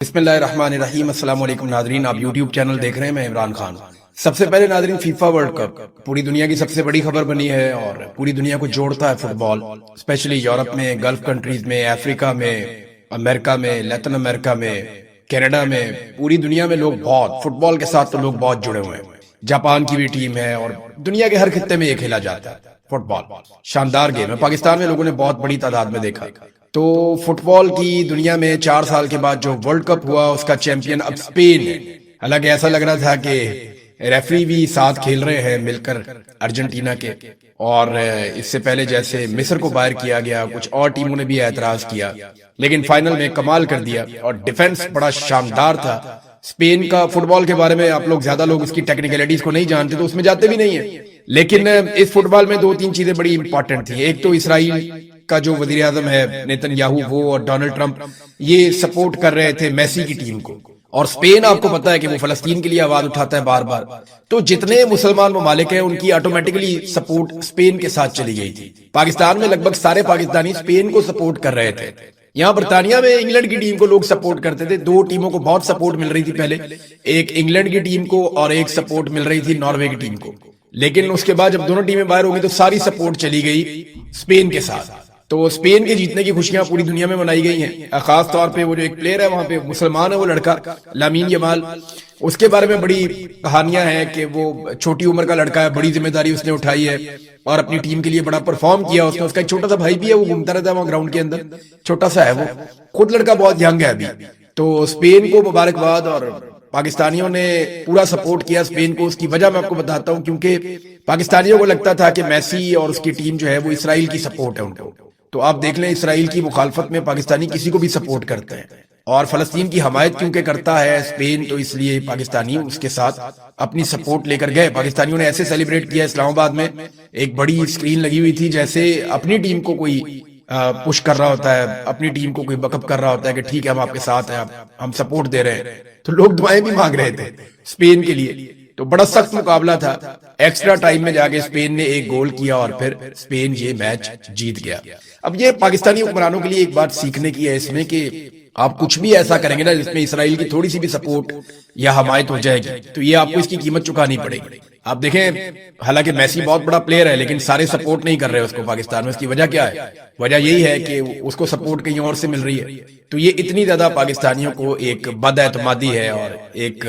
بسم اللہ الرحمن الرحیم۔ السلام علیکم ناظرین، آپ یوٹیوب چینل دیکھ رہے ہیں، میں عمران خان۔ سب سے پہلے ناظرین، فیفا ورلڈ کپ پوری دنیا کی سب سے بڑی خبر بنی ہے اور پوری دنیا کو جوڑتا ہے فٹ بال، اسپیشلی یورپ میں، گلف کنٹریز میں، افریقہ میں، امریکہ میں، لیٹن امریکہ میں، کینیڈا میں، پوری دنیا میں لوگ بہت فٹ بال کے ساتھ تو لوگ بہت جڑے ہوئے ہیں۔ جاپان کی بھی ٹیم ہے اور دنیا کے ہر خطے میں یہ کھیلا جاتا ہے فٹ بال۔ شاندار گیم ہے، پاکستان میں لوگوں نے بہت بڑی تعداد میں دیکھا۔ تو فٹ بال کی دنیا میں 4 سال کے بعد جو ورلڈ کپ ہوا، اس کا چیمپئن اب اسپین ہے۔ حالانکہ ایسا لگ رہا تھا کہ ریفری بھی ساتھ کھیل رہے ہیں مل کر ارجنٹینا کے، اور اس سے پہلے جیسے مصر کو باہر کیا گیا، کچھ اور ٹیموں نے بھی اعتراض کیا، لیکن فائنل میں کمال کر دیا اور ڈیفنس بڑا شاندار تھا۔ اسپین کا فٹ بال کے بارے میں آپ لوگ زیادہ لوگ اس کی ٹیکنیکلٹیز کو نہیں جانتے تو اس میں جاتے بھی نہیں ہیں، لیکن اس فٹ بال میں 2-3 چیزیں بڑی امپورٹنٹ تھیں۔ ایک تو اسرائیل کا جو وزیر اعظم ہے نیتن یاہو، وہ اور ڈونلڈ ٹرمپ یہ سپورٹ کر رہے تھے میسی کی ٹیم کو، اور اسپین آپ کو پتا ہے کہ وہ فلسطین کے لیے آواز اٹھاتا ہے بار بار، تو جتنے مسلمان ممالک ہیں ان کی آٹومیٹکلی سپورٹ اسپین کے ساتھ چلی گئی تھی۔ پاکستان میں لگ بھگ سارے پاکستانی اسپین کو سپورٹ کر رہے تھے۔ یہاں برطانیہ میں انگلینڈ کی ٹیم کو لوگ سپورٹ کرتے تھے، 2 ٹیموں کو بہت سپورٹ مل رہی تھی پہلے، ایک انگلینڈ کی ٹیم کو اور ایک سپورٹ مل رہی تھی ناروے کی ٹیم کو، لیکن اس کے بعد جب دونوں ٹیمیں باہر ہو گئی تو ساری سپورٹ چلی گئی اسپین کے ساتھ۔ تو اسپین کے جیتنے کی خوشیاں پوری دنیا میں منائی گئی ہیں، خاص طور پہ وہ جو ایک پلیئر ہے وہاں پہ مسلمان ہے، وہ لڑکا لامین یمال، اس کے بارے میں بڑی کہانیاں ہیں کہ وہ چھوٹی عمر کا لڑکا ہے، بڑی ذمہ داری اس نے اٹھائی ہے اور اپنی ٹیم کے لیے بڑا پرفارم کیا اس نے۔ اس کا ایک چھوٹا سا بھائی بھی ہے، وہ گھومتا رہتا ہے وہاں گراؤنڈ کے اندر، چھوٹا سا ہے وہ، خود لڑکا بہت ینگ ہے ابھی۔ تو اسپین کو مبارکباد، اور پاکستانیوں نے پورا سپورٹ کیا اسپین کو۔ اس کی وجہ میں آپ کو بتاتا ہوں، کیونکہ پاکستانیوں کو لگتا تھا کہ میسی اور اس کی ٹیم جو ہے وہ اسرائیل کی سپورٹ ہے ان کو، تو آپ دیکھ لیں اسرائیل کی مخالفت میں پاکستانی کسی کو بھی سپورٹ کرتے ہیں، اور فلسطین کی حمایت کیونکہ کرتا ہے اسپین، تو اس لیے پاکستانی اس کے ساتھ اپنی سپورٹ لے کر گئے۔ پاکستانیوں نے ایسے سیلیبریٹ کیا، اسلام آباد میں ایک بڑی اسکرین لگی ہوئی تھی جیسے اپنی ٹیم کو کوئی پش کر رہا ہوتا ہے، اپنی ٹیم کو کوئی بیک اپ کر رہا ہوتا ہے کہ ٹھیک ہے ہم آپ کے ساتھ ہیں، ہم سپورٹ دے رہے ہیں۔ تو لوگ دعائیں بھی مانگ رہے تھے اسپین کے لیے۔ تو بڑا سخت مقابلہ تھا، ایکسٹرا ٹائم میں جا کے اسپین نے ایک گول کیا اور پھر اسپین یہ میچ جیت گیا۔ اب یہ پاکستانی حکمرانوں کے لیے ایک بات سیکھنے کی ہے اس میں کہ آپ کچھ بھی ایسا کریں گے نا جس میں اسرائیل کی تھوڑی سی بھی سپورٹ یا حمایت ہو جائے گی تو یہ آپ کو اس کی قیمت چکانی پڑے گی۔ آپ دیکھیں، حالانکہ میسی بہت بڑا پلیئر ہے لیکن سارے سپورٹ نہیں کر رہے اس کو پاکستان میں۔ اس کی وجہ کیا ہے؟ وجہ یہی ہے کہ اس کو سپورٹ کہیں اور سے مل رہی ہے۔ تو یہ اتنی زیادہ پاکستانیوں کو ایک بد اعتمادی ہے اور ایک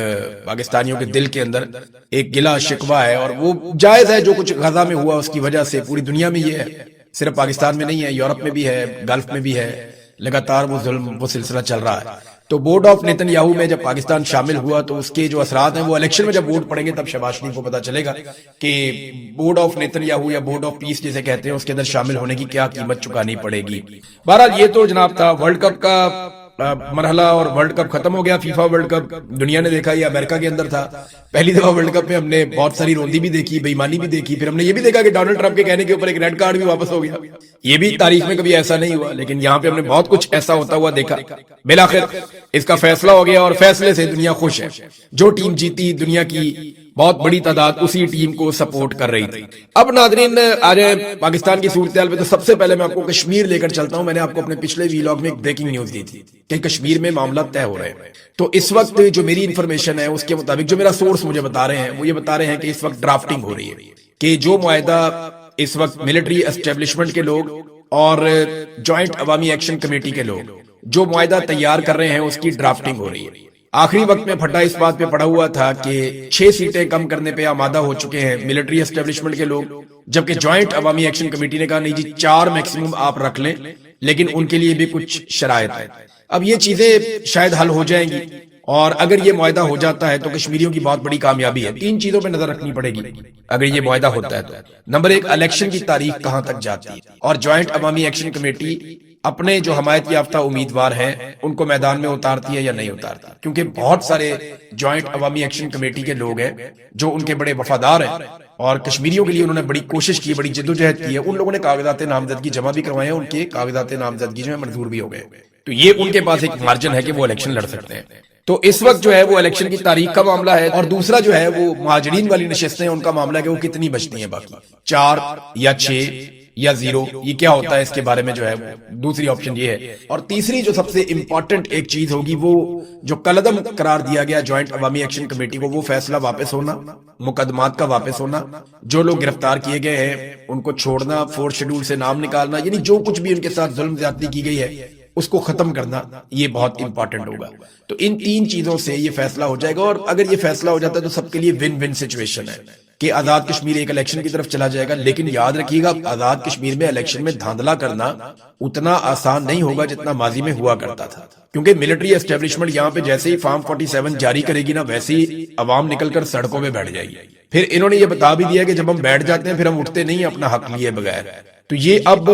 پاکستانیوں کے دل کے اندر ایک گلہ شکوہ ہے، اور وہ جائز ہے۔ جو کچھ غزہ میں ہوا اس کی وجہ سے پوری دنیا میں یہ ہے، صرف پاکستان میں نہیں ہے، یورپ میں بھی ہے، گلف میں بھی ہے، لگاتار وہ ظلم وہ سلسلہ چل رہا ہے۔ تو بورڈ آف نیتن یاہو میں جب پاکستان شامل ہوا تو اس کے جو اثرات ہیں وہ الیکشن میں جب ووٹ پڑیں گے تب شہباز شریف کو پتا چلے گا کہ بورڈ آف نیتن یاہو یا بورڈ آف پیس جسے کہتے ہیں اس کے اندر شامل ہونے کی کیا قیمت چکانی پڑے گی۔ بہرحال یہ تو جناب تھا ورلڈ کپ کا مرحلہ، اور ورلڈ کپ ختم ہو گیا۔ فیفا ورلڈ کپ دنیا نے دیکھا، یہ امریکہ کے اندر تھا۔ پہلی دفعہ ورلڈ کپ میں ہم نے بہت ساری روندی بھی دیکھی، بے ایمانی بھی دیکھی، پھر ہم نے یہ بھی دیکھا کہ ڈونلڈ ٹرمپ کے کہنے کے اوپر ایک ریڈ کارڈ بھی واپس ہو گیا۔ یہ بھی تاریخ میں کبھی ایسا نہیں ہوا، لیکن یہاں پہ ہم نے بہت کچھ ایسا ہوتا ہوا دیکھا۔ بالآخر اس کا فیصلہ ہو گیا اور فیصلے سے دنیا خوش ہے۔ جو ٹیم جیتی، دنیا کی بہت بڑی تعداد اسی ٹیم کو سپورٹ کر رہی تھی۔ اب ناظرین آ جائیں پاکستان کی صورتحال پہ، تو سب سے پہلے میں آپ کو کشمیر لے کر چلتا ہوں۔ میں نے آپ کو اپنے پچھلے ویلاگ میں ایک بریکنگ نیوز دی تھی کہ کشمیر میں معاملات طے ہو رہے ہیں۔ تو اس وقت جو میری انفارمیشن ہے اس کے مطابق، جو میرا سورس مجھے بتا رہے ہیں، وہ یہ بتا رہے ہیں کہ اس وقت ڈرافٹنگ ہو رہی ہے، کہ جو معاہدہ اس وقت ملٹری اسٹیبلشمنٹ کے لوگ اور جوائنٹ عوامی ایکشن کمیٹی کے لوگ جو معاہدہ تیار کر رہے ہیں اس کی ڈرافٹنگ ہو رہی ہے۔ آخری وقت میں پھٹا اس بات پہ پڑا ہوا تھا کہ 6 سیٹیں کم کرنے پہ آمادہ ہو چکے ہیں ملٹری اسٹیبلشمنٹ کے لوگ، جبکہ جوائنٹ عوامی ایکشن کمیٹی نے کہا نہیں جی 4 میکسیمم آپ رکھ لیں، لیکن ان کے لیے بھی کچھ شرائط ہے۔ اب یہ چیزیں شاید حل ہو جائیں گی، اور اگر یہ معاہدہ ہو جاتا ہے تو کشمیریوں کی بہت بڑی کامیابی ہے۔ 3 چیزوں پہ نظر رکھنی پڑے گی اگر یہ معاہدہ ہوتا ہے تو۔ نمبر 1، الیکشن کی تاریخ کہاں تک جاتی ہے، اور جوائنٹ عوامی ایکشن کمیٹی اپنے جو حمایت یافتہ امیدوار ہیں ان کو میدان میں اتارتی ہے یا نہیں اتارتی، کیونکہ بہت سارے جوائنٹ عوامی ایکشن کمیٹی کے لوگ ہیں جو ان کے بڑے وفادار ہیں اور کشمیریوں کے لیے انہوں نے بڑی کوشش کی، بڑی جدوجہد کی ہے۔ ان لوگوں نے کاغذات نامزدگی جمع بھی کروائے ہیں، ان کے کاغذات نامزدگی جو ہے منظور بھی ہو گئے، تو یہ ان کے پاس ایک مارجن ہے کہ وہ الیکشن لڑ سکتے ہیں۔ تو اس وقت جو ہے وہ الیکشن کی تاریخ کا معاملہ ہے، اور دوسرا جو ہے وہ مہاجرین والی نشستیں ان کا معاملہ ہے کہ وہ کتنی بچتی ہیں، باقی 4 یا 6 یا زیرو، یہ کیا ہوتا ہے اس کے بارے میں جو ہے دوسری آپشن یہ ہے. اور تیسری جو سب سے امپورٹنٹ ایک چیز ہوگی وہ جو کالعدم قرار دیا گیا جوائنٹ عوامی ایکشن کمیٹی کو، وہ فیصلہ واپس ہونا، مقدمات کا واپس ہونا، جو لوگ گرفتار کیے گئے ہیں ان کو چھوڑنا، فورتھ شیڈول سے نام نکالنا، یعنی جو کچھ بھی ان کے ساتھ ظلم زیادتی کی گئی ہے اس کو ختم کرنا، یہ بہت امپورٹنٹ ہوگا. تو ان تین چیزوں سے یہ فیصلہ ہو جائے گا، اور اگر یہ فیصلہ ہو جاتا ہے تو سب کے لیے ون ون سچویشن ہے کہ آزاد کشمیر ایک الیکشن کی طرف چلا جائے گا. لیکن یاد رکھیے گا آزاد کشمیر میں الیکشن میں دھاندلا کرنا اتنا آسان نہیں ہوگا جتنا ماضی میں ہوا کرتا تھا، کیونکہ ملٹری اسٹیبلشمنٹ یہاں پہ جیسے ہی فارم 47 جاری کرے گی نا، ویسے ہی عوام نکل کر سڑکوں پہ بیٹھ جائے گی. پھر انہوں نے یہ بتا بھی دیا کہ جب ہم بیٹھ جاتے ہیں پھر ہم اٹھتے نہیں اپنا حق لیے بغیر. تو یہ اب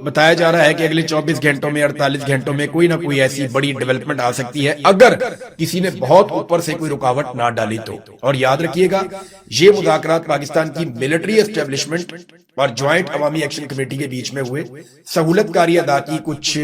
بتایا جا رہا ہے کہ اگلے 24 گھنٹوں میں 48 گھنٹوں میں کوئی نہ کوئی ایسی بڑی ڈیولپمنٹ آ سکتی ہے اگر کسی نے بہت اوپر سے کوئی رکاوٹ نہ ڈالی تو. اور یاد رکھیے گا یہ مذاکرات پاکستان کی ملٹری اسٹیبلشمنٹ اور جوائنٹ عوامی ایکشن کمیٹی کے بیچ میں ہوئے. سہولت کاری ادا کی کچھ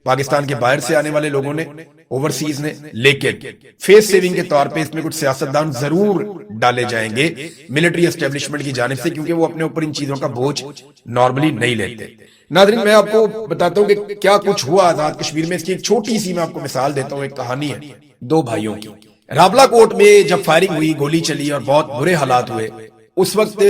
پاکستان کے باہر سے آنے والے لوگوں نے، اوورسیز نے، لیکن فیس سیونگ کے طور پہ اس میں کچھ سیاستدان ضرور ڈالے جائیں گے ملٹری اسٹیبلشمنٹ کی جانب سے، کیونکہ وہ اپنے اوپر ان چیزوں کا بوجھ نارملی نہیں لیتے. ناظرین میں آپ کو بتاتا ہوں کہ کیا کچھ ہوا آزاد کشمیر میں. اس کی ایک چھوٹی سی میں آپ کو مثال دیتا ہوں. ایک کہانی ہے دو بھائیوں کی. رابلہ کوٹ میں جب فائرنگ ہوئی، گولی چلی اور بہت برے حالات ہوئے، اس وقت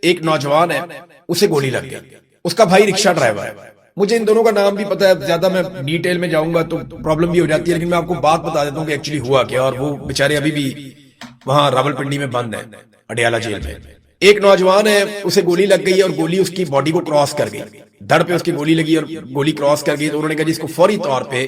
ایک نوجوان ہے، اسے گولی لگ گئی. اس کا بھائی رکشہ ڈرائیور ہے. مجھے ان دونوں کا نام بھی پتا ہے، زیادہ میں ڈیٹیل میں جاؤں گا تو پرابلم بھی ہو جاتی ہے، لیکن میں آپ کو بات بتا دیتا ہوں کہ ایکچولی ہوا کیا. اور وہ بیچارے ابھی بھی وہاں راولپنڈی میں بند ہیں، اڈیالہ جیل میں. ایک نوجوان ہے، اسے گولی لگ گئی اور گولی اس کی باڈی کو کراس کر گئی، دھڑ پہ اس کی گولی لگی اور گولی کراس کر گئی. تو انہوں نے کہا جی اس کو فوری طور پہ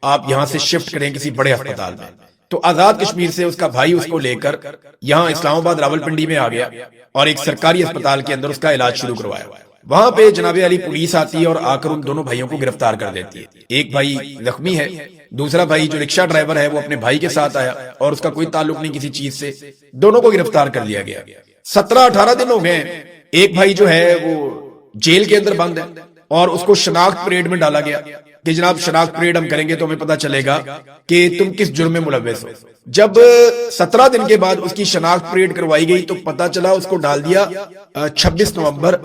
آپ یہاں سے شفٹ کریں کسی بڑے ہسپتال میں. تو آزاد کشمیر سے اس کا بھائی اس کو لے کر یہاں اسلام آباد راولپنڈی میں آ گیا اور ایک سرکاری ہسپتال کے اندر اس کا علاج شروع کروایا. وہاں پہ جناب علی پولیس آتی ہے اور آ کر ان دونوں بھائیوں کو گرفتار کر دیتی ہے. ایک بھائی زخمی ہے، دوسرا بھائی جو رکشہ ڈرائیور ہے وہ اپنے بھائی کے ساتھ آیا اور اس کا کوئی تعلق نہیں کسی چیز سے. دونوں کو گرفتار کر لیا گیا. 17-18 دن ہو گئے. ایک بھائی جو ہے وہ جیل کے اندر بند ہے اور اس کو شناخت پریڈ میں ڈالا گیا کہ جناب شناخت پریڈ ہم کریں گے تو ہمیں پتا چلے گا کہ تم کس جرم میں ملوث ہو. جب 17 دن کے بعد اس کی شناخت پریڈ کروائی گئی تو پتا چلا اس کو ڈال دیا 26 نومبر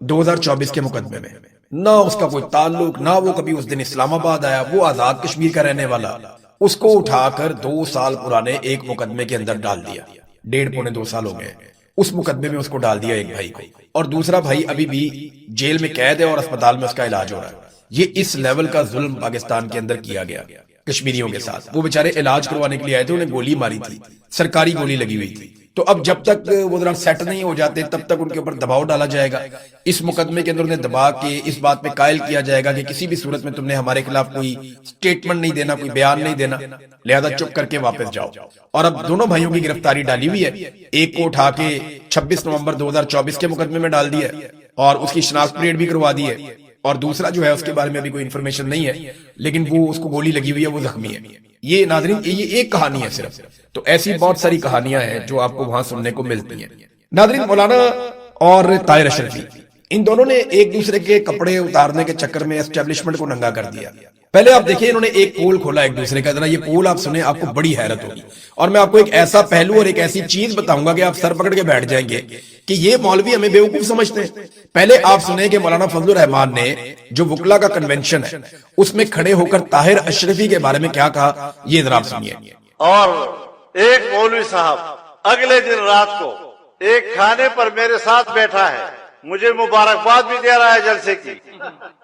2024 کے مقدمے میں. نہ اس کا کوئی تعلق، نہ وہ کبھی اس دن اسلام آباد آیا، وہ آزاد کشمیر کا رہنے والا. اس کو اٹھا کر 2 سال پرانے ایک مقدمے کے اندر ڈال دیا. 1.5-2 سال ہو گئے اس مقدمے میں اس کو ڈال دیا ایک بھائی کو، اور دوسرا بھائی ابھی بھی جیل میں قید ہے اور اسپتال میں اس کا علاج ہو رہا ہے. یہ اس لیول کا ظلم پاکستان کے اندر کیا گیا کشمیریوں کے ساتھ. وہ بیچارے علاج کروانے کے لیے آئے تھے، انہیں گولی ماری تھی، سرکاری گولی لگی ہوئی تھی. تو اب جب تک وہ ذرا سیٹ نہیں ہو جاتے تب تک ان کے اوپر دباؤ ڈالا جائے گا. اس مقدمے کے اندر انہیں دبا کے اس بات پہ قائل کیا جائے گا کہ کسی بھی صورت میں تم نے ہمارے خلاف کوئی سٹیٹمنٹ نہیں دینا، کوئی بیان نہیں دینا، لہذا چپ کر کے واپس جاؤ. اور اب دونوں بھائیوں کی گرفتاری ڈالی ہوئی ہے. ایک کو اٹھا کے 26 نومبر 2024 کے مقدمے میں ڈال دیا اور اس کی شناخت پریڈ بھی کروا دی ہے. اور دوسرا جو ہے اس کے بارے میں ابھی کوئی انفارمیشن نہیں ہے، لیکن وہ اس کو گولی لگی ہوئی ہے، وہ زخمی ہے. یہ ناظرین یہ ایک کہانی ہے صرف. تو ایسی بہت ساری کہانیاں ہیں جو آپ کو وہاں سننے کو ملتی ہیں. ناظرین مولانا اور طاہر اشرفی ان دونوں نے ایک دوسرے کے کپڑے اتارنے کے چکر میں اسٹیبلشمنٹ کو ننگا کر دیا. پہلے آپ دیکھیں انہوں نے ایک پول کھولا ایک دوسرے کا. ذرا یہ پول آپ سنیں، آپ کو بڑی حیرت ہوگی. اور میں آپ کو ایک ایسا پہلو اور ایک ایسی چیز بتاؤں گا کہ آپ سر پکڑ کے بیٹھ جائیں گے کہ یہ مولوی ہمیں بیوقوف سمجھتے ہیں. پہلے آپ سنیں کہ مولانا فضل الرحمان نے جو وکلا کا کنونشن ہے اس میں کھڑے ہو کر طاہر اشرفی کے بارے میں کیا کہا، یہ ذرا آپ سنیے. اور ایک مولوی صاحب اگلے دن رات کو ایک کھانے پر میرے ساتھ بیٹھا ہے، مجھے مبارکباد بھی دے رہا ہے جلسے کی،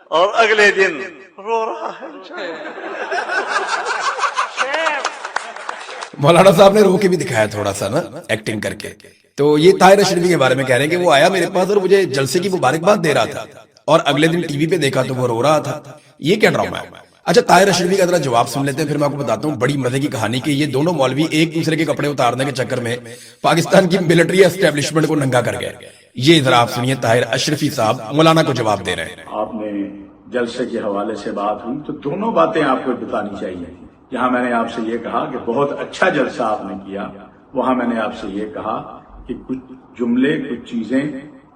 اور اگلے دن رو رہا ہے. مولانا صاحب نے رو کے بھی دکھایا تھوڑا سا نا ایکٹنگ کر کے. تو یہ طاہر اشرفی کے بارے میں کہہ رہے ہیں کہ وہ آیا میرے پاس اور مجھے جلسے کی مبارکباد دے رہا تھا اور اگلے دن ٹی وی پہ دیکھا تو وہ رو رہا تھا. یہ کیا ڈرامہ ہے؟ اچھا طاہر اشرفی کا ذرا جواب سن لیتے ہیں، پھر میں آپ کو بتاتا ہوں بڑی مزے کی کہانی کہ یہ دونوں مولوی ایک دوسرے کے کپڑے اتارنے کے چکر میں پاکستان کی ملٹری اسٹیبلشمنٹ کو ننگا کر گئے. یہ ذرا آپ سنیے طاہر اشرفی صاحب مولانا کو جواب دے رہے ہیں. آپ نے جلسے کے حوالے سے بات ہوئی تو دونوں باتیں آپ کو بتانی چاہیے. جہاں میں نے آپ سے یہ کہا کہ بہت اچھا جلسہ آپ نے کیا، وہاں میں نے آپ سے یہ کہا کہ کچھ جملے کچھ چیزیں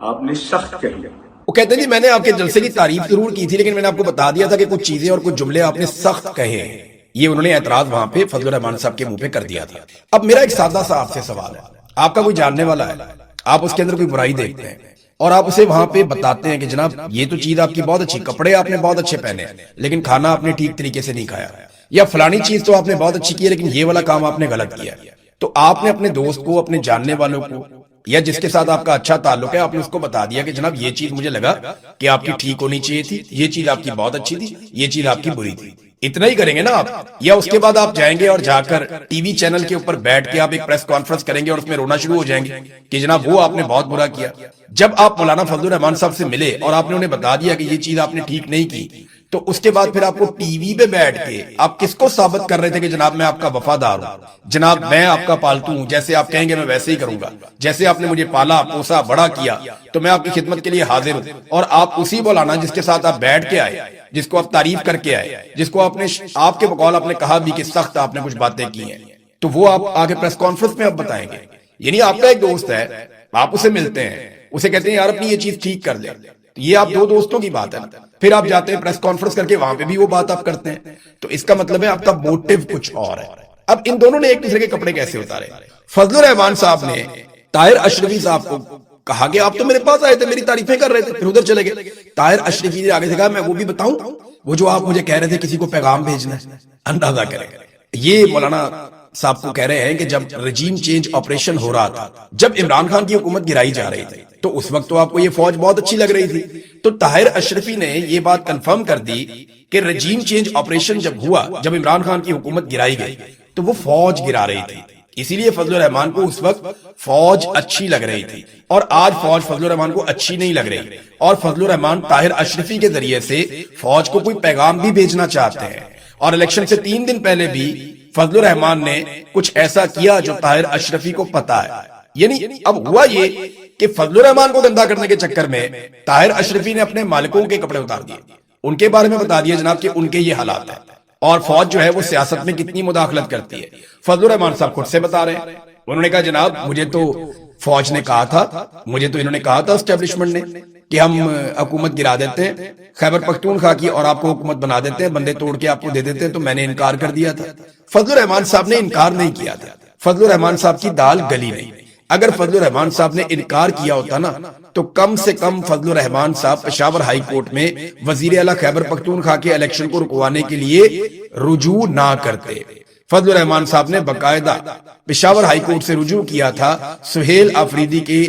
آپ نے سخت کہی. وہ کہتے ہیں جی میں نے آپ کے جلسے کی تعریف ضرور کی تھی لیکن میں نے آپ کو بتا دیا تھا کہ کچھ چیزیں اور کچھ جملے آپ نے سخت کہے ہیں. یہ انہوں نے اعتراض وہاں پہ فضل الرحمان صاحب کے منہ پہ کر دیا تھا. اب میرا ایک سادہ سا آپ سے سوال ہے، آپ کا کوئی جاننے والا ہے، آپ اس کے اندر کوئی برائی دیکھتے ہیں اور آپ اسے وہاں پہ بتاتے ہیں کہ جناب یہ تو چیز آپ کی بہت اچھی، کپڑے آپ نے بہت اچھے پہنے ہیں لیکن کھانا آپ نے ٹھیک طریقے سے نہیں کھایا، یا فلانی چیز تو آپ نے بہت اچھی کی ہے لیکن یہ والا کام آپ نے غلط کیا، تو آپ نے اپنے دوست کو، اپنے جاننے والوں کو، یا جس کے ساتھ آپ کا اچھا تعلق ہے، آپ نے اس کو بتا دیا کہ جناب یہ چیز مجھے لگا کہ آپ کی ٹھیک ہونی چاہیے تھی، یہ چیز آپ کی بہت اچھی تھی، یہ چیز آپ کی بری تھی۔ اتنا ہی کریں گے نا آپ، یا اس کے بعد آپ جائیں گے اور جا کر ٹی وی چینل کے اوپر بیٹھ کے آپ ایک پریس کانفرنس کریں گے اور اس میں رونا شروع ہو جائیں گے کہ جناب وہ آپ نے بہت برا کیا۔ جب آپ مولانا فضل الرحمان صاحب سے ملے اور آپ نے انہیں بتا دیا کہ یہ چیز آپ نے ٹھیک نہیں کی، تو اس کے بعد پھر آپ کو ٹی وی پہ بیٹھ کے آپ کس کو ثابت کر رہے تھے کہ جناب میں آپ کا وفادار ہوں، جناب میں آپ کا پالتو ہوں، جیسے آپ کہیں گے میں ویسے ہی کروں گا، جیسے آپ نے مجھے پالا پوسا بڑا کیا تو میں آپ کی خدمت کے لیے حاضر ہوں۔ اور آپ اسی مولانا جس کے ساتھ آپ بیٹھ کے آئے، جس کو آپ تعریف کر کے آئے، جس کو آپ کے بقول آپ نے کہا بھی کہ سخت آپ نے کچھ باتیں کی ہیں، تو وہ آپ آگے پریس کانفرنس میں آپ بتائیں گے۔ یعنی آپ کا ایک دوست ہے، آپ اسے ملتے ہیں، اسے کہتے ہیں یار اپنی یہ چیز ٹھیک کر دے، یہ آپ دو دوستوں کی بات ہے، پھر آپ جاتے ہیں پریس کانفرنس کر کے وہاں پہ بھی وہ بات آپ کرتے ہیں، تو اس کا مطلب ہے آپ کا موٹیو کچھ اور ہے۔ اب ان دونوں نے ایک دوسرے کے کپڑے کیسے اتارے؟ فضل الرحمان صاحب نے طاہر اشرفی صاحب کو کہا کہ آپ تو میرے پاس آئے تھے، میری تعریفیں کر رہے تھے، پھر ادھر چلے گئے۔ طاہر اشرفی نے آگے سے کہا میں وہ بھی بتاؤں، وہ جو آپ مجھے کہہ رہے تھے کسی کو پیغام بھیجنا ہے۔ اندازہ کریں، یہ مولانا صاحب کو کہہ رہے ہیں کہ جب رجیم چینج آپریشن ہو رہا تھا، جب عمران خان کی حکومت گرائی جا رہی تھی، تو اس وقت تو آپ کو یہ فوج بہت اچھی لگ رہی تھی، تو طاہر اشرفی نے یہ بات کنفرم کر دی کہ رجیم چینج آپریشن جب ہوا، جب عمران خان کی حکومت گرائی گئی تو وہ فوج گرا رہی تھی، اسی لیے فضل الرحمان کو اس وقت فوج اچھی لگ رہی تھی، اور آج فوج فضل الرحمان کو اچھی نہیں لگ رہی، اور فضل الرحمان طاہر اشرفی کے ذریعے سے فوج کو کوئی پیغام بھی بھیجنا چاہتے ہیں۔ اور الیکشن سے 3 دن پہلے بھی فضل الرحمان نے کچھ ایسا کیا جو طاہر اشرفی کو پتا ہے۔ یعنی اب ہوا یہ کہ فضل الرحمان کو گندا کرنے کے چکر میں طاہر اشرفی نے اپنے مالکوں کے کپڑے اتار دیے، ان کے بارے میں بتا دیا جناب کہ ان کے یہ حالات ہیں، اور فوج جو ہے وہ سیاست میں کتنی مداخلت کرتی ہے۔ فضل الرحمان صاحب خود سے بتا رہے ہیں، انہوں نے کہا جناب مجھے تو فوج نے کہا تھا، مجھے تو انہوں نے کہا تھا اسٹیبلشمنٹ نے کہ ہم حکومت گرا دیتے ہیں، خیبر پختونخوا کی، اور آپ کو حکومت بنا دیتے ہیں، بندے توڑ کے آپ کو دے دیتے ہیں، تو میں نے انکار کر دیا تھا۔ فضل الرحمان صاحب نے انکار نہیں کیا تھا، فضل الرحمان صاحب کی دال گلی نہیں۔ اگر فضل الرحمان صاحب نے انکار کیا ہوتا نا تو کم سے کم فضل الرحمان صاحب پشاور ہائی کورٹ میں وزیر اعلیٰ خیبر پختونخوا کے الیکشن کو رکوانے کے لیے رجوع نہ کرتے۔ فضل الرحمان صاحب نے باقاعدہ پشاور ہائی کورٹ سے رجوع کیا تھا سہیل آفریدی کے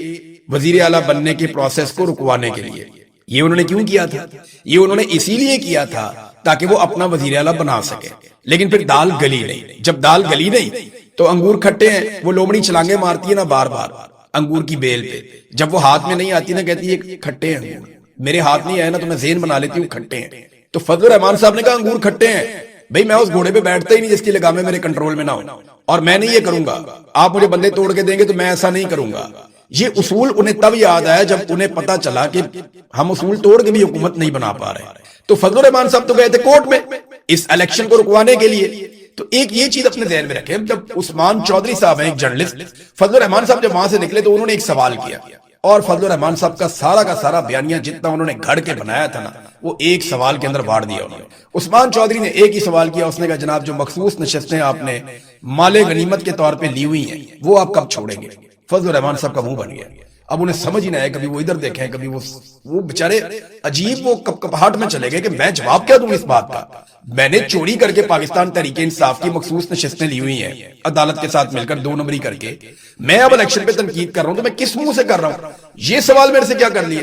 وزیر اعلیٰ بننے کے پروسیس کو رکوانے کے لیے۔ یہ انہوں نے کیوں کیا تھا؟ یہ انہوں نے اسی لیے کیا تھا تاکہ وہ اپنا وزیر اعلیٰ بنا سکے، لیکن پھر دال گلی نہیں۔ جب دال گلی نہیں تو انگور کھٹے ہیں، وہ لومڑی چھلانگے مارتی ہے نا بار بار انگور کی بیل پہ، جب وہ ہاتھ میں نہیں آتی نا کہتی ہے کھٹے ہیں انگور، میرے ہاتھ نہیں آئے نا تو میں ذہن بنا لیتی ہوں کھٹے ہیں۔ تو فضل الرحمان صاحب نے کہا انگور کھٹے ہیں، بھئی میں اس گھوڑے پہ بیٹھتا ہی نہیں جس کی لگامیں میرے کنٹرول میں نہ ہو، اور میں نہیں یہ کروں گا، آپ مجھے بندے توڑ کے دیں گے تو میں ایسا نہیں کروں گا۔ یہ اصول انہیں تب یاد آیا جب انہیں پتا چلا کہ ہم اصول توڑ کے بھی حکومت نہیں بنا پا رہے۔ تو فضل الرحمان صاحب تو گئے تھے کورٹ میں اس الیکشن کو رکوانے کے لیے۔ تو ایک یہ چیز اپنے ذہن میں رکھیں، جب عثمان چودھری صاحب ہیں ایک جرنلسٹ، فضل الرحمان صاحب جب وہاں سے نکلے تو انہوں نے ایک سوال کیا، اور فضل الرحمان صاحب کا سارا بیانیہ جتنا انہوں نے گھڑ کے بنایا تھا نا وہ ایک سوال کے اندر واڑ دیا انہوں نے۔ عثمان چودھری نے ایک ہی سوال کیا، اس نے کہا جناب جو مخصوص نشستیں آپ نے مال غنیمت کے طور پہ لی ہوئی ہیں وہ آپ کب چھوڑیں گے؟ فضل الرحمان صاحب کا منہ بن گیا، اب انہیں سمجھ ہی نہ آئے، کبھی وہ ادھر دیکھیں کبھی وہ بیچارے عجیب وہ کپکپاہٹ میں چلے گئے کہ میں جواب کیا دوں اس بات کا۔ میں نے چوری کر کے پاکستان تحریک انصاف کی مخصوص نشستیں لی ہوئی ہیں عدالت کے ساتھ مل کر 2 نمبری کر کے، میں اب الیکشن پہ تنقید کر رہا ہوں تو میں کس منہ سے کر رہا ہوں؟ یہ سوال میرے سے کیا کر لیا؟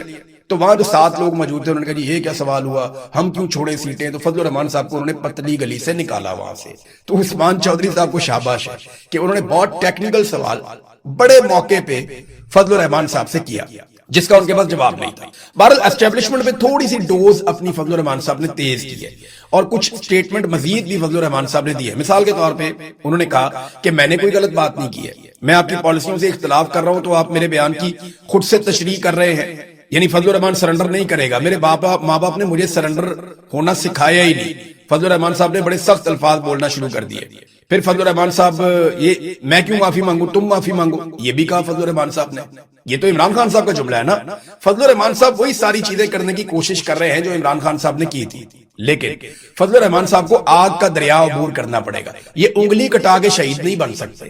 تو وہاں جو 7 لوگ موجود تھے انہوں نے کہا جی یہ کیا سوال ہوا، ہم کیوں چھوڑے سیٹیں؟ تو فضل الرحمان صاحب کو انہوں نے پتلی گلی سے نکالا وہاں سے۔ تو عثمان چودھری صاحب کو شاباش ہے کہ انہوں نے بہت ٹیکنیکل سوال بڑے موقع پہ فضل الرحمان صاحب سے کیا جس کا ان کے پاس جواب نہیں تھا۔ بہرحال اسٹیبلشمنٹ میں تھوڑی سی ڈوز اپنی فضل الرحمان صاحب نے تیز کی ہے، اور کچھ سٹیٹمنٹ مزید بھی فضل الرحمان صاحب نے دی ہے۔ مثال کے طور پہ انہوں نے کہا کہ میں نے کوئی غلط بات نہیں کی ہے، میں آپ کی پالیسیوں سے اختلاف کر رہا ہوں تو آپ میرے بیان کی خود سے تشریح کر رہے ہیں، یعنی فضل الرحمان سرنڈر نہیں کرے گا۔ میرے ماں باپ نے مجھے سرنڈر ہونا سکھایا ہی نہیں۔ فضل الرحمان صاحب نے بڑے سخت الفاظ بولنا شروع کر دیے۔ پھر فضل الرحمان صاحب یہ میں کیوں معافی مانگوں، تم معافی مانگو، یہ بھی کہا فضل الرحمان صاحب نے۔ یہ تو عمران خان صاحب کا جملہ ہے نا۔ فضل الرحمان صاحب وہی ساری چیزیں کرنے کی کوشش کر رہے ہیں جو عمران خان صاحب نے کی تھی، لیکن فضل الرحمان صاحب کو آگ کا دریا عبور کرنا پڑے گا۔ یہ انگلی کٹا کے شہید نہیں بن سکتے،